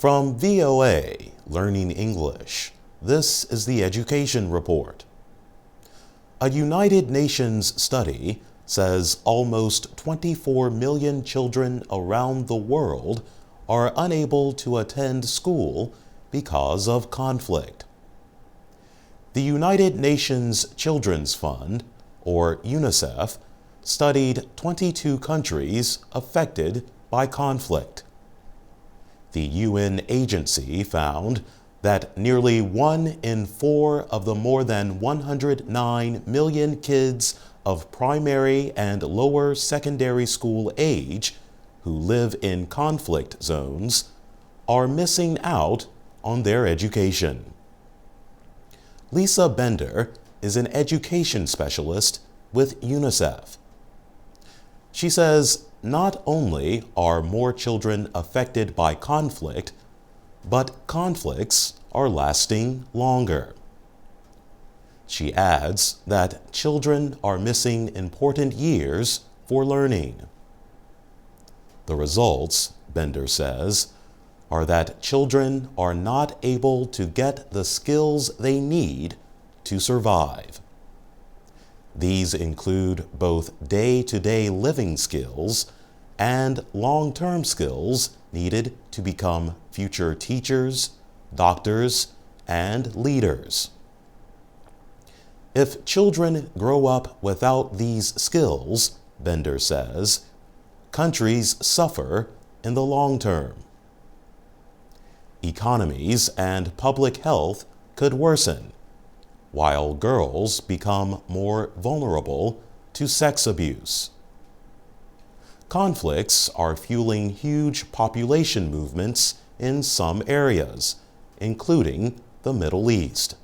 From VOA, Learning English, this is the Education Report. A United Nations study says almost 24 million children around the world are unable to attend school because of conflict. The United Nations Children's Fund, or UNICEF, studied 22 countries affected by conflict. The UN agency found that nearly 1 in 4 of the more than 109 million kids of primary and lower secondary school age who live in conflict zones are missing out on their education. Lisa Bender is an education specialist with UNICEF. She says not only are more children affected by conflict, but conflicts are lasting longer. She adds that children are missing important years for learning. The results, Bender says, are that children are not able to get the skills they need to survive. These include both day-to-day living skills and long-term skills needed to become future teachers, doctors, and leaders. If children grow up without these skills, Bender says, countries suffer in the long term. Economies and public health could worsen, while girls become more vulnerable to sex abuse. Conflicts are fueling huge population movements in some areas, including the Middle East.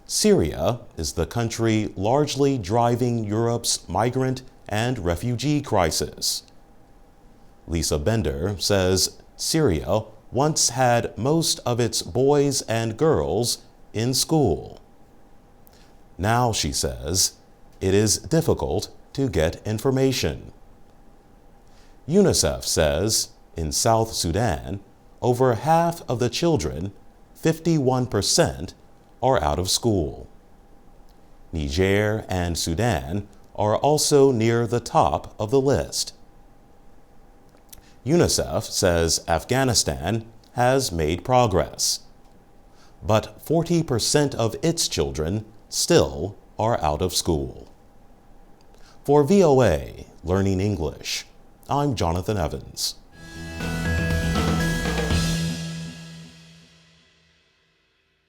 Syria is the country largely driving Europe's migrant and refugee crisis. Lisa Bender says Syria once had most of its boys and girls in school. Now, she says, it is difficult to get information. UNICEF says in South Sudan, over half of the children, 51%, are out of school. Niger and Sudan are also near the top of the list. UNICEF says Afghanistan has made progress, but 40% of its children still are out of school. For VOA Learning English, I'm Jonathan Evans.